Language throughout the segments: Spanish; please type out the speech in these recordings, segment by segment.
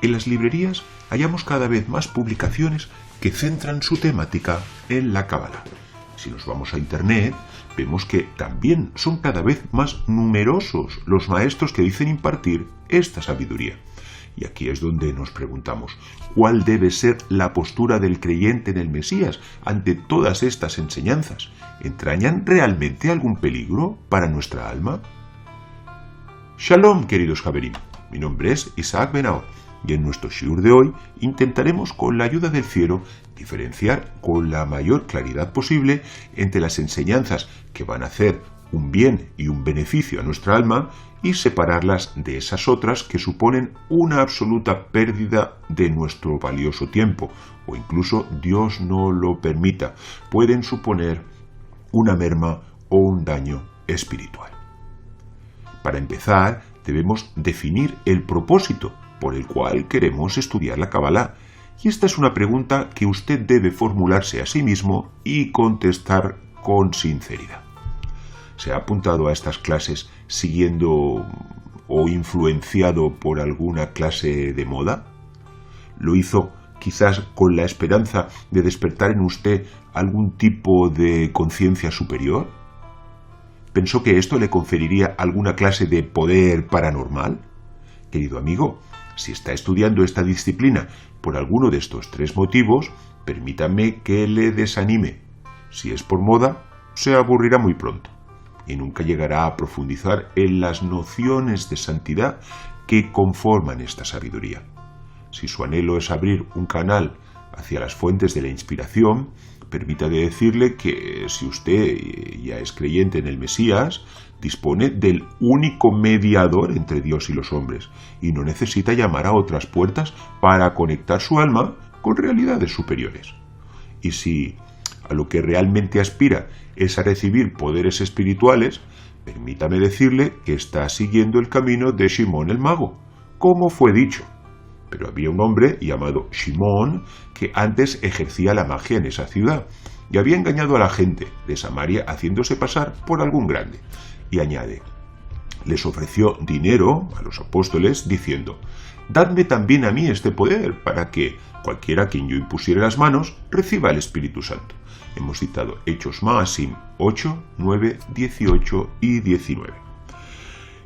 En las librerías hallamos cada vez más publicaciones que centran su temática en la Cábala. Si nos vamos a Internet, vemos que también son cada vez más numerosos los maestros que dicen impartir esta sabiduría. Y aquí es donde nos preguntamos, ¿cuál debe ser la postura del creyente en el Mesías ante todas estas enseñanzas? ¿Entrañan realmente algún peligro para nuestra alma? Shalom, queridos Javerim. Mi nombre es Isaac Benaor y en nuestro shiur de hoy intentaremos con la ayuda del cielo diferenciar con la mayor claridad posible entre las enseñanzas que van a hacer un bien y un beneficio a nuestra alma y separarlas de esas otras que suponen una absoluta pérdida de nuestro valioso tiempo o incluso, Dios no lo permita, pueden suponer una merma o un daño espiritual. Para empezar, debemos definir el propósito por el cual queremos estudiar la Cábala. Y esta es una pregunta que usted debe formularse a sí mismo y contestar con sinceridad. ¿Se ha apuntado a estas clases siguiendo o influenciado por alguna clase de moda? ¿Lo hizo quizás con la esperanza de despertar en usted algún tipo de conciencia superior? ¿Pensó que esto le conferiría alguna clase de poder paranormal? Querido amigo, si está estudiando esta disciplina por alguno de estos tres motivos, permítame que le desanime. Si es por moda, se aburrirá muy pronto y nunca llegará a profundizar en las nociones de santidad que conforman esta sabiduría. Si su anhelo es abrir un canal hacia las fuentes de la inspiración, permítame decirle que si usted ya es creyente en el Mesías, dispone del único mediador entre Dios y los hombres y no necesita llamar a otras puertas para conectar su alma con realidades superiores. Y si a lo que realmente aspira es a recibir poderes espirituales, permítame decirle que está siguiendo el camino de Shimón el mago, como fue dicho. Pero había un hombre llamado Shimón que antes ejercía la magia en esa ciudad y había engañado a la gente de Samaria haciéndose pasar por algún grande. Y añade, les ofreció dinero a los apóstoles diciendo, dadme también a mí este poder para que cualquiera a quien yo impusiera las manos reciba el Espíritu Santo. Hemos citado Hechos Maasim 8, 9, 18 y 19.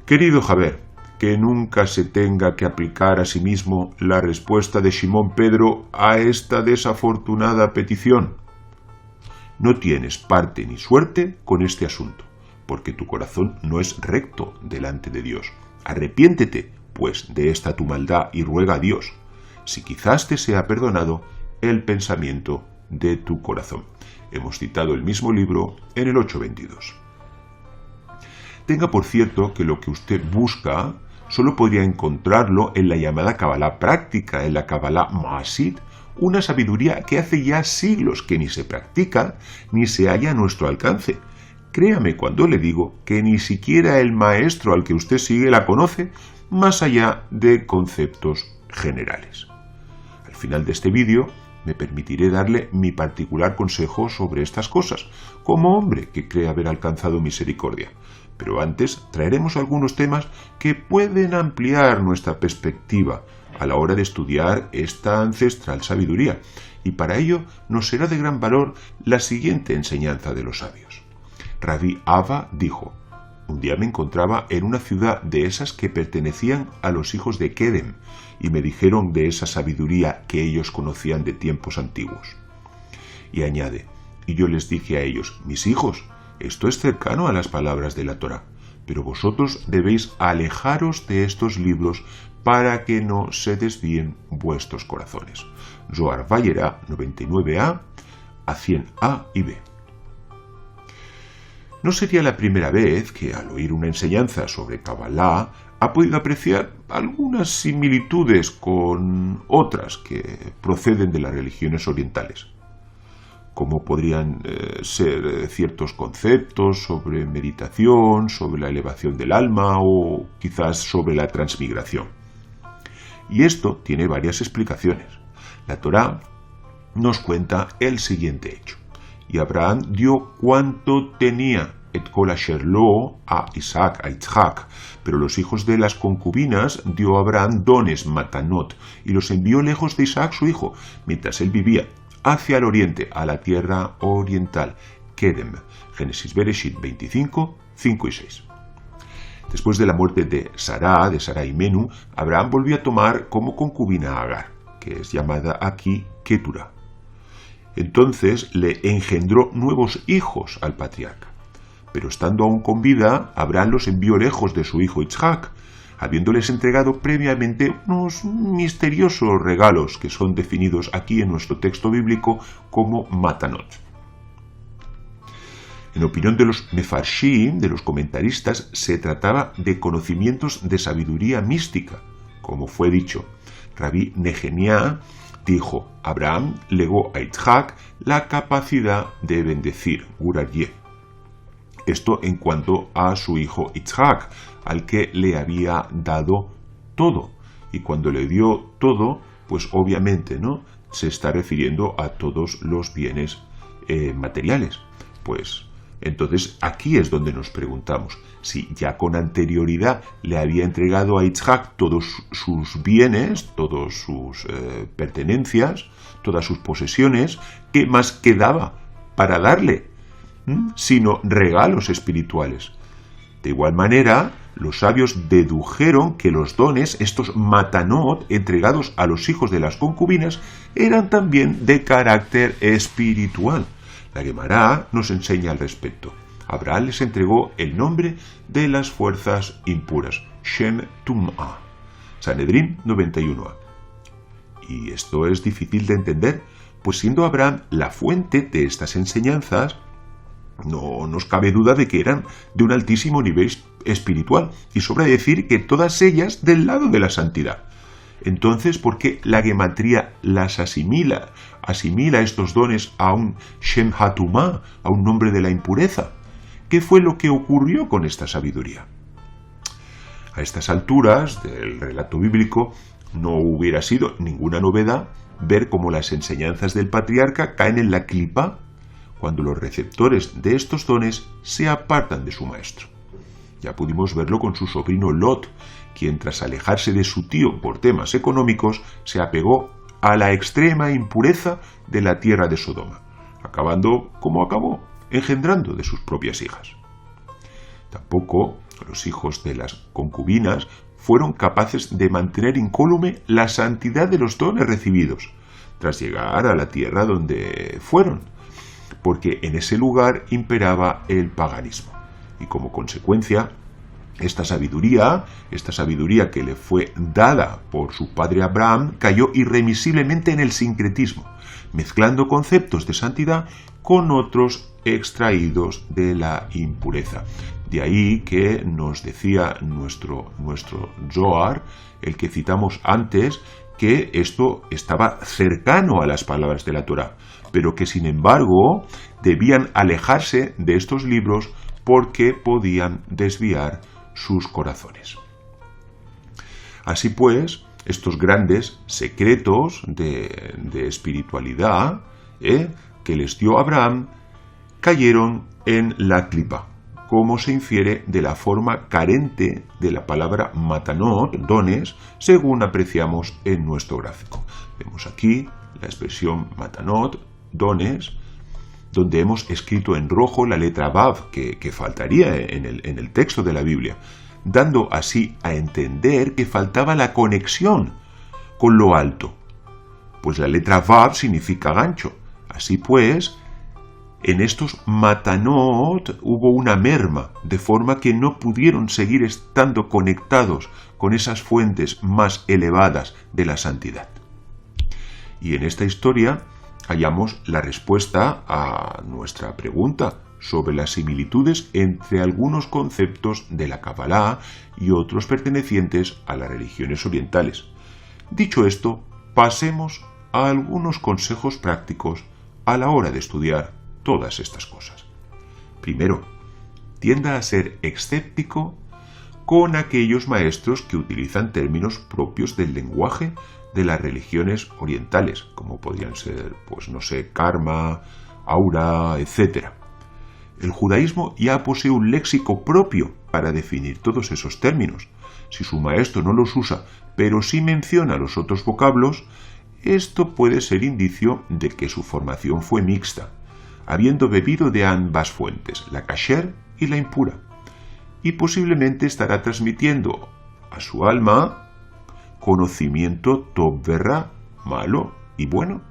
Querido Javer, que nunca se tenga que aplicar a sí mismo la respuesta de Simón Pedro a esta desafortunada petición. No tienes parte ni suerte con este asunto, porque tu corazón no es recto delante de Dios. Arrepiéntete, pues, de esta tu maldad y ruega a Dios, si quizás te sea perdonado el pensamiento de tu corazón. Hemos citado el mismo libro en el 8:22. Tenga por cierto que lo que usted busca solo podría encontrarlo en la llamada Cábala práctica, en la Cábala Maasit, una sabiduría que hace ya siglos que ni se practica ni se halla a nuestro alcance. Créame cuando le digo que ni siquiera el maestro al que usted sigue la conoce, más allá de conceptos generales. Al final de este vídeo me permitiré darle mi particular consejo sobre estas cosas, como hombre que cree haber alcanzado misericordia. Pero antes traeremos algunos temas que pueden ampliar nuestra perspectiva a la hora de estudiar esta ancestral sabiduría, y para ello nos será de gran valor la siguiente enseñanza de los sabios. Rabbi Abba dijo, un día me encontraba en una ciudad de esas que pertenecían a los hijos de Kedem, y me dijeron de esa sabiduría que ellos conocían de tiempos antiguos. Y añade, y yo les dije a ellos, mis hijos, esto es cercano a las palabras de la Torá, pero vosotros debéis alejaros de estos libros para que no se desvíen vuestros corazones. Zohar Vayera 99a a 100a y b. No sería la primera vez que al oír una enseñanza sobre Kabbalah ha podido apreciar algunas similitudes con otras que proceden de las religiones orientales, como podrían ser ciertos conceptos sobre meditación, sobre la elevación del alma o quizás sobre la transmigración. Y esto tiene varias explicaciones. La Torá nos cuenta el siguiente hecho. Y Abraham dio cuanto tenía et kol asher lo a Isaac, a Yitzhak. Pero los hijos de las concubinas dio a Abraham dones, matanot, y los envió lejos de Isaac su hijo, mientras él vivía, hacia el oriente, a la tierra oriental, Kedem. Génesis Bereshit 25, 5 y 6. Después de la muerte de Sarai Menú, Abraham volvió a tomar como concubina a Agar, que es llamada aquí Ketura. Entonces le engendró nuevos hijos al patriarca. Pero estando aún con vida, Abraham los envió lejos de su hijo Yitzhak, habiéndoles entregado previamente unos misteriosos regalos que son definidos aquí en nuestro texto bíblico como matanot. En opinión de los mefarshim, de los comentaristas, se trataba de conocimientos de sabiduría mística. Como fue dicho, Rabbi Nehemiah dijo: Abraham legó a Yitzhak la capacidad de bendecir, Gurayeh. Esto en cuanto a su hijo Yitzhak, al que le había dado todo. Y cuando le dio todo, pues obviamente, ¿no?, se está refiriendo a todos los bienes materiales. Pues entonces aquí es donde nos preguntamos si ya con anterioridad le había entregado a Yitzhak todos sus bienes, todas sus pertenencias, todas sus posesiones, ¿qué más quedaba para darle? Sino regalos espirituales. De igual manera, los sabios dedujeron que los dones, estos matanot, entregados a los hijos de las concubinas, eran también de carácter espiritual. La Gemara nos enseña al respecto. Abraham les entregó el nombre de las fuerzas impuras, Shem Tum'a, Sanedrín 91a. Y esto es difícil de entender, pues siendo Abraham la fuente de estas enseñanzas, no nos cabe duda de que eran de un altísimo nivel espiritual, y sobra decir que todas ellas del lado de la santidad. Entonces, ¿por qué la gematría las asimila estos dones a un Shem Hatumá, a un nombre de la impureza? ¿Qué fue lo que ocurrió con esta sabiduría? A estas alturas del relato bíblico no hubiera sido ninguna novedad ver cómo las enseñanzas del patriarca caen en la clipa cuando los receptores de estos dones se apartan de su maestro. Ya pudimos verlo con su sobrino Lot, quien tras alejarse de su tío por temas económicos se apegó a la extrema impureza de la tierra de Sodoma, acabando como acabó, engendrando de sus propias hijas. Tampoco los hijos de las concubinas fueron capaces de mantener incólume la santidad de los dones recibidos, tras llegar a la tierra donde fueron, porque en ese lugar imperaba el paganismo, y como consecuencia, esta sabiduría que le fue dada por su padre Abraham, cayó irremisiblemente en el sincretismo, mezclando conceptos de santidad con otros extraídos de la impureza. De ahí que nos decía nuestro Zohar, el que citamos antes, que esto estaba cercano a las palabras de la Torá, pero que sin embargo debían alejarse de estos libros porque podían desviar sus corazones. Así pues, estos grandes secretos de espiritualidad que les dio Abraham cayeron en la clipa, como se infiere de la forma carente de la palabra matanot, dones, según apreciamos en nuestro gráfico. Vemos aquí la expresión matanot, dones, donde hemos escrito en rojo la letra Vav, que faltaría en el texto de la Biblia, dando así a entender que faltaba la conexión con lo alto, pues la letra Vav significa gancho. Así pues, en estos matanot hubo una merma, de forma que no pudieron seguir estando conectados con esas fuentes más elevadas de la santidad. Y en esta historia hallamos la respuesta a nuestra pregunta sobre las similitudes entre algunos conceptos de la Kabbalah y otros pertenecientes a las religiones orientales. Dicho esto, pasemos a algunos consejos prácticos a la hora de estudiar todas estas cosas. Primero, tienda a ser escéptico con aquellos maestros que utilizan términos propios del lenguaje de las religiones orientales, como podrían ser, karma, aura, etc. El judaísmo ya posee un léxico propio para definir todos esos términos. Si su maestro no los usa, pero sí menciona los otros vocablos, esto puede ser indicio de que su formación fue mixta, habiendo bebido de ambas fuentes, la kasher y la impura, y posiblemente estará transmitiendo a su alma conocimiento tov verra, malo y bueno.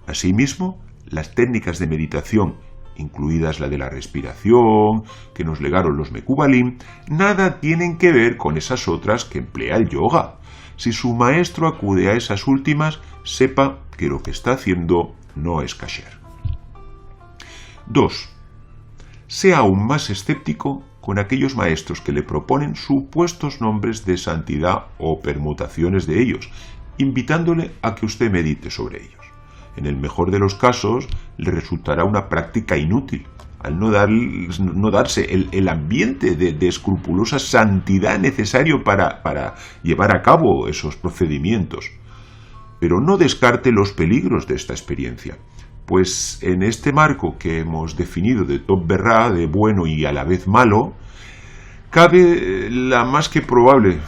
Asimismo, las técnicas de meditación, incluidas la de la respiración, que nos legaron los Mekubalim, nada tienen que ver con esas otras que emplea el yoga. Si su maestro acude a esas últimas, sepa que lo que está haciendo no es kasher. 2. Sea aún más escéptico con aquellos maestros que le proponen supuestos nombres de santidad o permutaciones de ellos, invitándole a que usted medite sobre ellos. En el mejor de los casos, le resultará una práctica inútil, al no darse el ambiente de escrupulosa santidad necesario para llevar a cabo esos procedimientos. Pero no descarte los peligros de esta experiencia, pues en este marco que hemos definido de tov verra, de bueno y a la vez malo, cabe la más que probable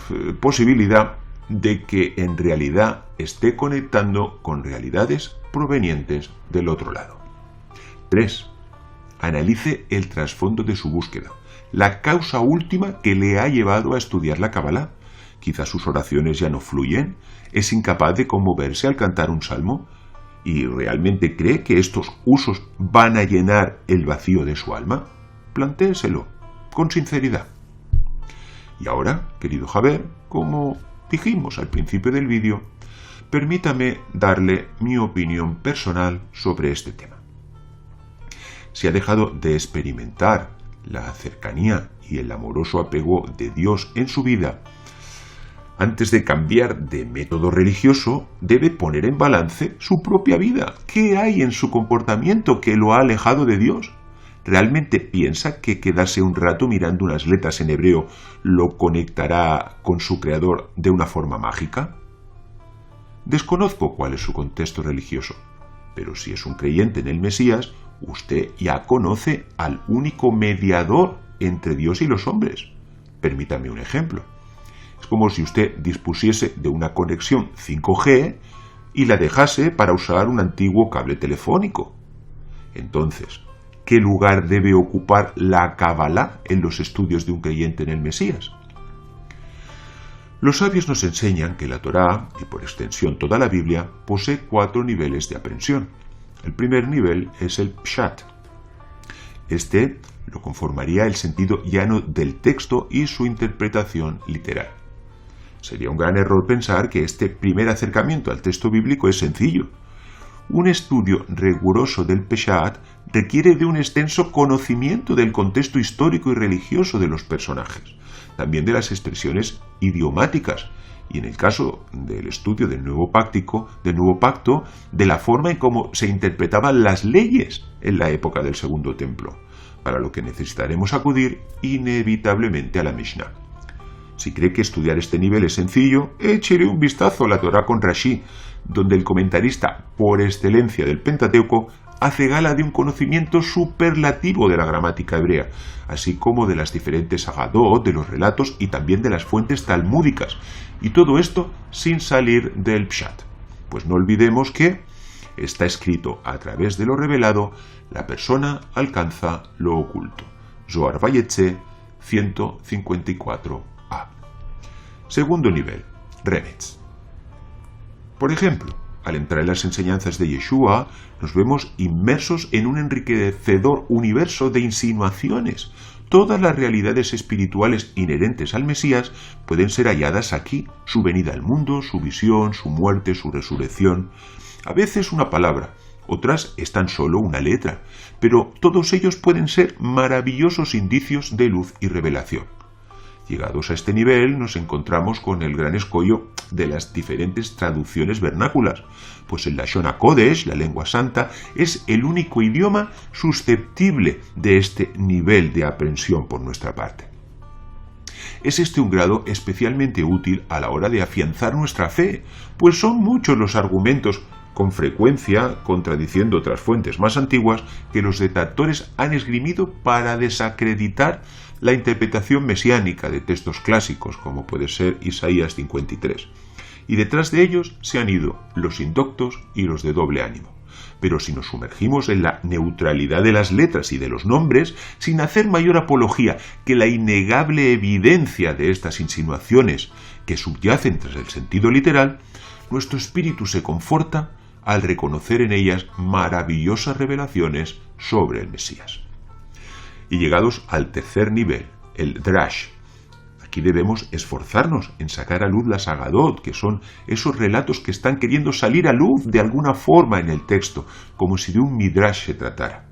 posibilidad de que en realidad esté conectando con realidades provenientes del otro lado. 3. Analice el trasfondo de su búsqueda, la causa última que le ha llevado a estudiar la Kabbalah. Quizás sus oraciones ya no fluyen, es incapaz de conmoverse al cantar un salmo, y realmente cree que estos usos van a llenar el vacío de su alma. Plantéeselo con sinceridad. Y ahora, querido Javier, como dijimos al principio del vídeo, permítame darle mi opinión personal sobre este tema. Si ha dejado de experimentar la cercanía y el amoroso apego de Dios en su vida, antes de cambiar de método religioso, debe poner en balance su propia vida. ¿Qué hay en su comportamiento que lo ha alejado de Dios? ¿Realmente piensa que quedarse un rato mirando unas letras en hebreo lo conectará con su Creador de una forma mágica? Desconozco cuál es su contexto religioso, pero si es un creyente en el Mesías, usted ya conoce al único mediador entre Dios y los hombres. Permítame un ejemplo. Es como si usted dispusiese de una conexión 5G y la dejase para usar un antiguo cable telefónico. Entonces, ¿qué lugar debe ocupar la Kabbalah en los estudios de un creyente en el Mesías? Los sabios nos enseñan que la Torá, y por extensión toda la Biblia, posee 4 niveles de aprehensión. El primer nivel es el Pshat. Este lo conformaría el sentido llano del texto y su interpretación literal. Sería un gran error pensar que este primer acercamiento al texto bíblico es sencillo. Un estudio riguroso del Peshat requiere de un extenso conocimiento del contexto histórico y religioso de los personajes, también de las expresiones idiomáticas, y en el caso del estudio del Nuevo Pacto, de la forma en cómo se interpretaban las leyes en la época del Segundo Templo, para lo que necesitaremos acudir inevitablemente a la Mishnah. Si cree que estudiar este nivel es sencillo, échele un vistazo a la Torá con Rashi, donde el comentarista por excelencia del Pentateuco hace gala de un conocimiento superlativo de la gramática hebrea, así como de las diferentes agadot, de los relatos y también de las fuentes talmúdicas, y todo esto sin salir del Pshat. Pues no olvidemos que está escrito a través de lo revelado, la persona alcanza lo oculto. Zohar Vayetze 154a. Segundo nivel, Remez. Por ejemplo, al entrar en las enseñanzas de Yeshua, nos vemos inmersos en un enriquecedor universo de insinuaciones. Todas las realidades espirituales inherentes al Mesías pueden ser halladas aquí: su venida al mundo, su visión, su muerte, su resurrección. A veces una palabra, otras es tan solo una letra, pero todos ellos pueden ser maravillosos indicios de luz y revelación. Llegados a este nivel, nos encontramos con el gran escollo de las diferentes traducciones vernáculas, pues el Lashon HaKodesh, la lengua santa, es el único idioma susceptible de este nivel de aprehensión por nuestra parte. Es este un grado especialmente útil a la hora de afianzar nuestra fe, pues son muchos los argumentos con frecuencia contradiciendo otras fuentes más antiguas que los detractores han esgrimido para desacreditar la interpretación mesiánica de textos clásicos, como puede ser Isaías 53. Y detrás de ellos se han ido los indoctos y los de doble ánimo. Pero si nos sumergimos en la neutralidad de las letras y de los nombres, sin hacer mayor apología que la innegable evidencia de estas insinuaciones que subyacen tras el sentido literal, nuestro espíritu se conforta al reconocer en ellas maravillosas revelaciones sobre el Mesías. Y llegados al tercer nivel, el Drash, aquí debemos esforzarnos en sacar a luz las Agadot, que son esos relatos que están queriendo salir a luz de alguna forma en el texto, como si de un Midrash se tratara.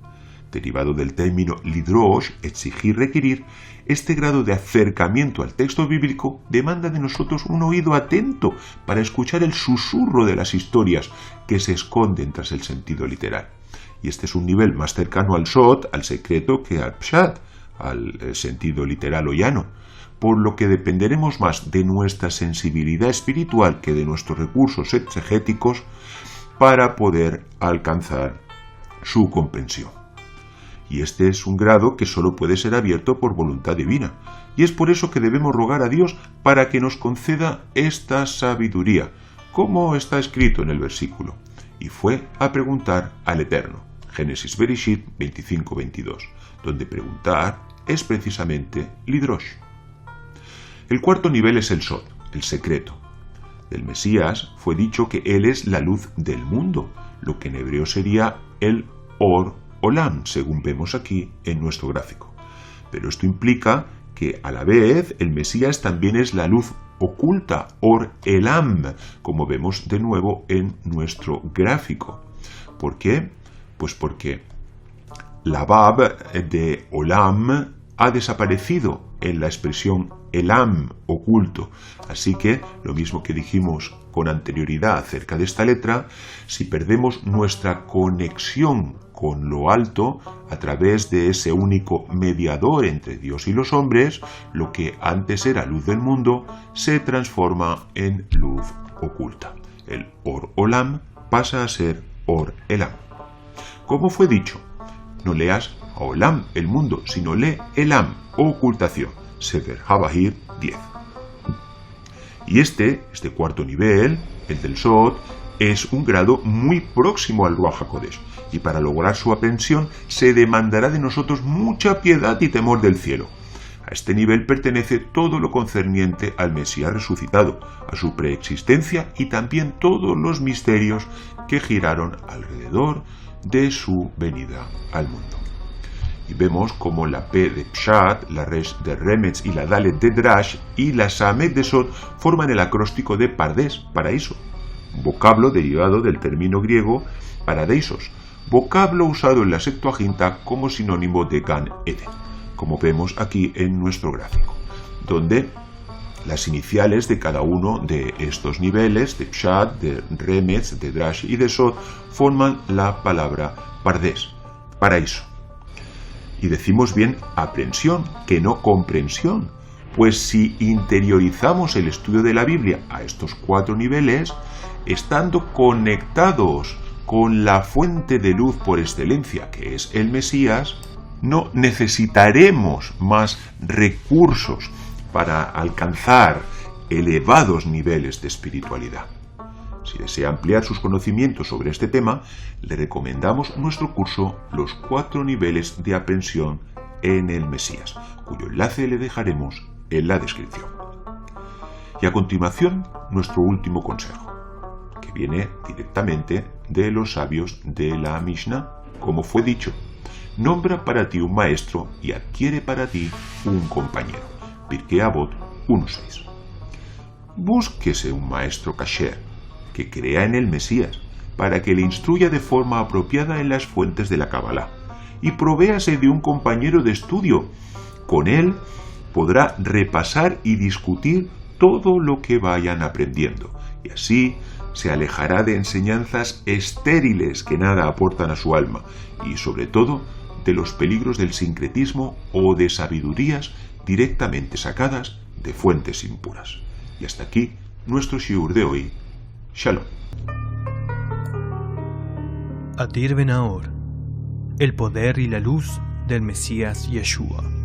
Derivado del término lidrosh, exigir, requerir, este grado de acercamiento al texto bíblico demanda de nosotros un oído atento para escuchar el susurro de las historias que se esconden tras el sentido literal. Y este es un nivel más cercano al Sot, al secreto, que al Pshat, al sentido literal o llano, por lo que dependeremos más de nuestra sensibilidad espiritual que de nuestros recursos exegéticos para poder alcanzar su comprensión. Y este es un grado que solo puede ser abierto por voluntad divina, y es por eso que debemos rogar a Dios para que nos conceda esta sabiduría, como está escrito en el versículo. Y fue a preguntar al Eterno. Génesis Bereshit 25-22, donde preguntar es precisamente lidrosh. El cuarto nivel es el Sod, el secreto. Del Mesías fue dicho que él es la luz del mundo, lo que en hebreo sería el Or Olam, según vemos aquí en nuestro gráfico. Pero esto implica que a la vez el Mesías también es la luz oculta, Or Elam, como vemos de nuevo en nuestro gráfico. ¿Por qué? Pues porque la Bab de Olam ha desaparecido en la expresión Elam, oculto. Así que, lo mismo que dijimos con anterioridad acerca de esta letra, si perdemos nuestra conexión con lo alto a través de ese único mediador entre Dios y los hombres, lo que antes era luz del mundo se transforma en luz oculta. El Or Olam pasa a ser Or Elam. Como fue dicho, no leas a Olam, el mundo, sino lee Elam, ocultación. Sefer Habahir 10. Y este cuarto nivel, el del Sod, es un grado muy próximo al Ruach HaKodesh, y para lograr su aprehensión se demandará de nosotros mucha piedad y temor del cielo. A este nivel pertenece todo lo concerniente al Mesías resucitado, a su preexistencia y también todos los misterios que giraron alrededor de su venida al mundo. Y vemos como la P de Pshat, la Resh de Remetz y la Dalet de Drash y la Samet de Sod forman el acróstico de Pardes, paraíso, vocablo derivado del término griego paradeisos, vocablo usado en la Septuaginta como sinónimo de Gan Eden, como vemos aquí en nuestro gráfico, donde las iniciales de cada uno de estos niveles, de Pshat, de Remetz, de Drash y de Sod, forman la palabra Pardes, paraíso. Y decimos bien aprehensión, que no comprensión, pues si interiorizamos el estudio de la Biblia a estos cuatro niveles, estando conectados con la fuente de luz por excelencia, que es el Mesías, no necesitaremos más recursos para alcanzar elevados niveles de espiritualidad. Si desea ampliar sus conocimientos sobre este tema, le recomendamos nuestro curso Los 4 niveles de aprehensión en el Mesías, cuyo enlace le dejaremos en la descripción. Y a continuación, nuestro último consejo, que viene directamente de los sabios de la Mishnah, como fue dicho: nombra para ti un maestro y adquiere para ti un compañero. Pirkei Avot 1.6. Búsquese un maestro kasher que crea en el Mesías, para que le instruya de forma apropiada en las fuentes de la Kabbalah, y provéase de un compañero de estudio. Con él podrá repasar y discutir todo lo que vayan aprendiendo, y así se alejará de enseñanzas estériles que nada aportan a su alma, y sobre todo de los peligros del sincretismo o de sabidurías directamente sacadas de fuentes impuras. Y hasta aquí nuestro shiur de hoy. Shalom. Adir Ben Ahor, el poder y la luz del Mesías Yeshua.